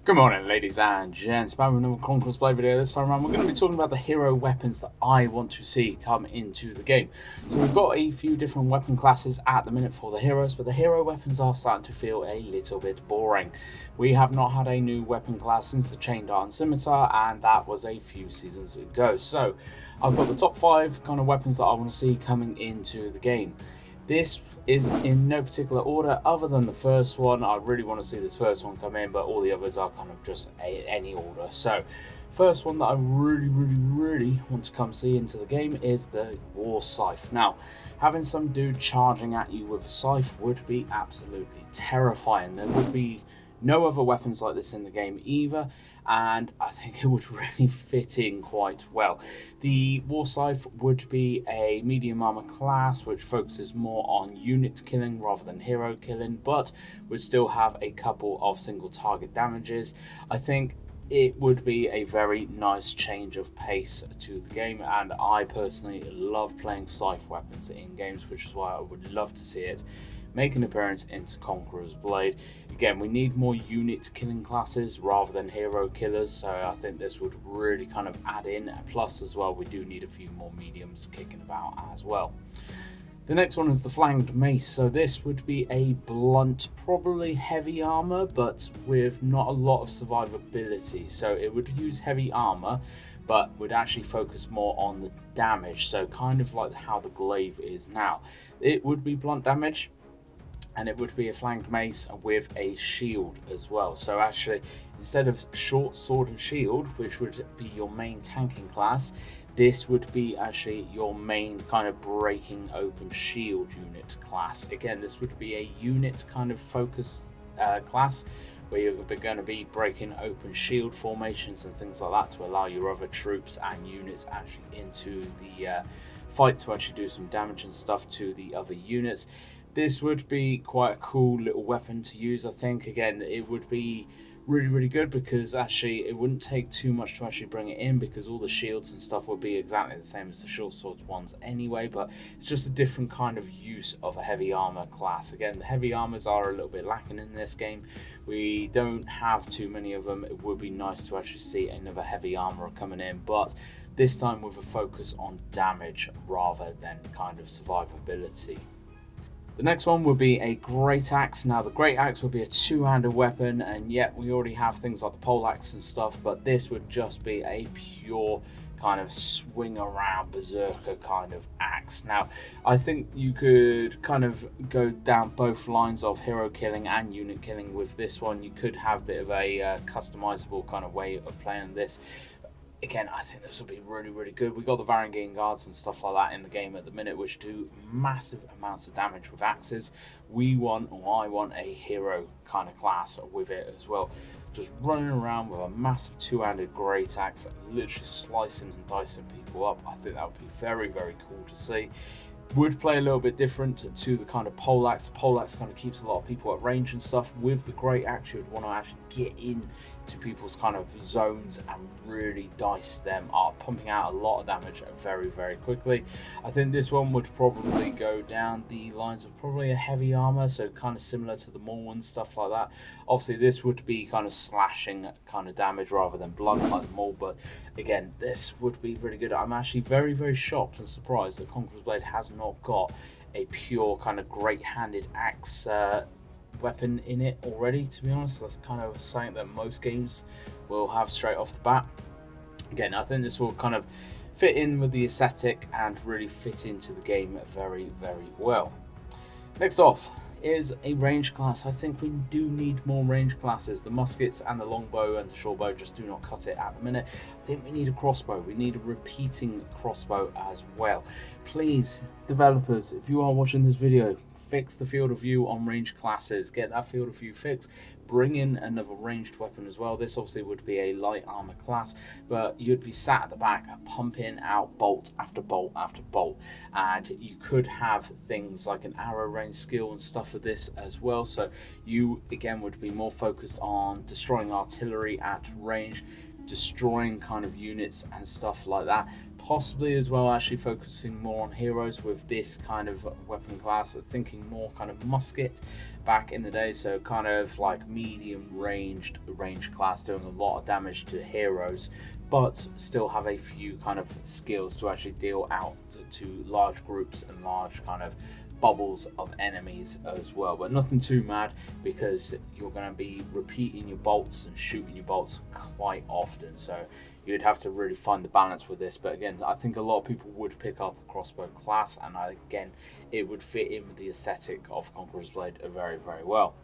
Good morning, ladies and gents. Back with another Conquerors Blade video. This time around, we're going to be talking about the hero weapons that I want to see come into the game. So we've got a few different weapon classes at the minute for the heroes, but the hero weapons are starting to feel a little bit boring. We have not had a new weapon class since the Chain Dart and Scimitar, and that was a few seasons ago. So I've got the top 5 kind of weapons that I want to see coming into the game. This is in no particular order other than the first one. I really want to see this first one come in, but all the others are kind of just any order. So first one that I really want to come see into the game is the War Scythe. Now, having some dude charging at you with a scythe would be absolutely terrifying. There would be no other weapons like this in the game either, and I think it would really fit in quite well. The War Scythe would be a medium armor class which focuses more on unit killing rather than hero killing, but would still have a couple of single target damages. I think it would be a very nice change of pace to the game, and I personally love playing scythe weapons in games, which is why I would love to see it make an appearance into Conquerors Blade. Again, we need more unit killing classes rather than hero killers, so I think this would really kind of add in. Plus as well, we do need a few more mediums kicking about as well. The next one is the Flanged Mace. So this would be a blunt, probably heavy armor, but with not a lot of survivability. So it would use heavy armor, but would actually focus more on the damage. So kind of like how the glaive is now. It would be blunt damage, and it would be a Flanged Mace with a shield as well. So actually, instead of short sword and shield, which would be your main tanking class, this would be actually your main kind of breaking open shield unit class. Again, this would be a unit kind of focused class where you're going to be breaking open shield formations and things like that to allow your other troops and units actually into the fight to actually do some damage and stuff to the other units. This would be quite a cool little weapon to use, I think. Again, it would be really good because actually it wouldn't take too much to actually bring it in, because all the shields and stuff would be exactly the same as the short swords ones anyway, but it's just a different kind of use of a heavy armor class. Again, the heavy armors are a little bit lacking in this game. We don't have too many of them. It would be nice to actually see another heavy armor coming in, but this time with a focus on damage rather than kind of survivability. The next one would be a Great Axe. Now, the Great Axe would be a two-handed weapon, and yet we already have things like the pole axe and stuff, but this would just be a pure kind of swing around berserker kind of axe. Now, I think you could kind of go down both lines of hero killing and unit killing with this one. You could have a bit of a customizable kind of way of playing this. Again, I think this will be really good. We've got the Varangian Guards and stuff like that in the game at the minute, which do massive amounts of damage with axes. I want a hero kind of class with it as well. Just running around with a massive two-handed great axe, literally slicing and dicing people up. I think that would be very cool to see. Would play a little bit different to the kind of pole axe. The pole axe kind of keeps a lot of people at range and stuff. With the great axe, you would want to actually get in to people's kind of zones and really dice them up, pumping out a lot of damage very quickly. I think this one would probably go down the lines of probably a heavy armor, so kind of similar to the Maul and stuff like that. Obviously, this would be kind of slashing kind of damage rather than blunt like the Maul, but again, this would be really good. I'm actually very shocked and surprised that Conqueror's Blade has not got a pure kind of great-handed axe weapon in it already. To be honest, that's kind of something that most games will have straight off the bat. Again, I think this will kind of fit in with the aesthetic and really fit into the game very well. Next off is a range class. I think we do need more range classes. The muskets and the longbow and the shortbow just do not cut it at the minute. I think we need a crossbow. We need a repeating crossbow as well. Please, developers, if you are watching this video, fix the field of view on range classes. Get that field of view fixed. Bring in another ranged weapon as well. This obviously would be a light armor class, but you'd be sat at the back pumping out bolt after bolt after bolt, and you could have things like an arrow range skill and stuff for this as well. So you again would be more focused on destroying artillery at range, destroying kind of units and stuff like that. possibly as well actually focusing more on heroes with this kind of weapon class, thinking more kind of musket back in the day, so kind of like medium range class, doing a lot of damage to heroes, but still have a few kind of skills to actually deal out to large groups and large kind of bubbles of enemies as well, but nothing too mad, because you're going to be repeating your bolts and shooting your bolts quite often, so you'd have to really find the balance with this. But again, I think a lot of people would pick up a crossbow class, and again, it would fit in with the aesthetic of Conquerors Blade very, very well.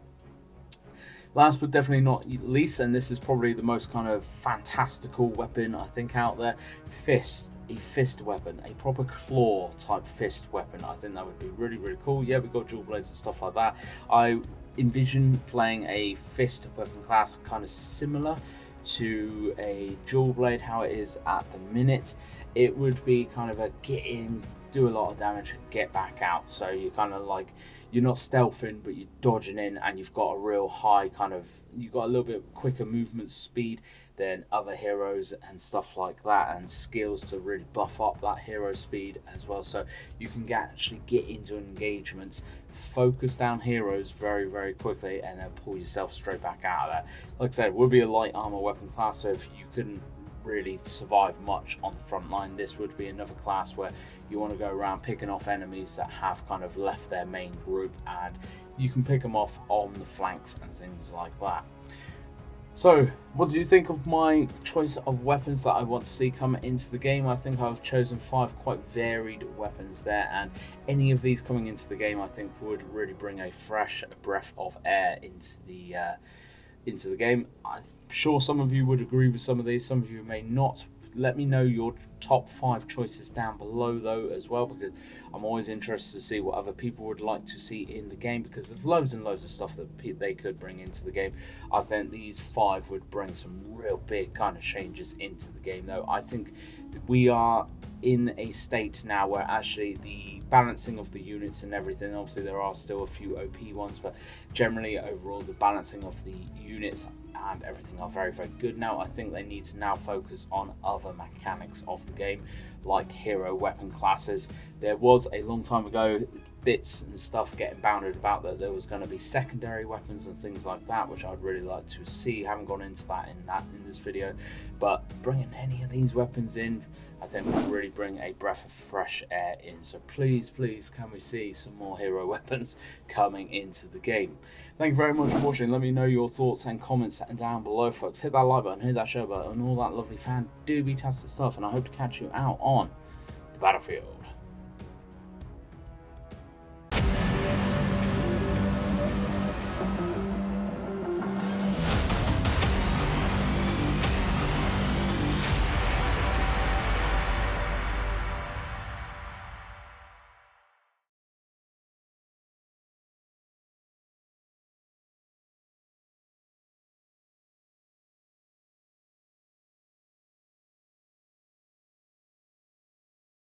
Last but definitely not least, and this is probably the most kind of fantastical weapon I think out there, Fist. A fist weapon, a proper claw type fist weapon. I think that would be really, really cool. Yeah, we've got dual blades and stuff like that. I envision playing a fist weapon class kind of similar to a dual blade, how it is at the minute. It would be kind of a get in, do a lot of damage, get back out. So you're kind of like, you're not stealthing, but you're dodging in, and you've got a real high kind of, you've got a little bit quicker movement speed than other heroes and stuff like that, and skills to really buff up that hero speed as well. So you can actually get into engagements, focus down heroes very, very quickly, and then pull yourself straight back out of that. Like I said, it would be a light armor weapon class, so if you couldn't really survive much on the front line, this would be another class where you want to go around picking off enemies that have kind of left their main group, and you can pick them off on the flanks and things like that. So what do you think of my choice of weapons that I want to see come into the game? I think I've chosen 5 quite varied weapons there, and any of these coming into the game I think would really bring a fresh breath of air into the game. I'm sure some of you would agree with some of these, some of you may not. Let me know your top 5 choices down below though as well, because I'm always interested to see what other people would like to see in the game, because there's loads and loads of stuff that they could bring into the game. I think these 5 would bring some real big kind of changes into the game though. I think we are in a state now where actually the balancing of the units and everything, obviously there are still a few OP ones, but generally overall the balancing of the units and everything are very, very good now. I think they need to now focus on other mechanics of the game, like hero weapon classes. There was a long time ago bits and stuff getting bounded about that there was going to be secondary weapons and things like that, which I'd really like to see. Haven't gone into that in this video, but bringing any of these weapons in, I think will really bring a breath of fresh air in. So please, please, can we see some more hero weapons coming into the game? Thank you very much for watching. Let me know your thoughts and comments down below, folks. Hit that like button, hit that share button, and all that lovely fan-dooby-tastic stuff. And I hope to catch you out on the battlefield.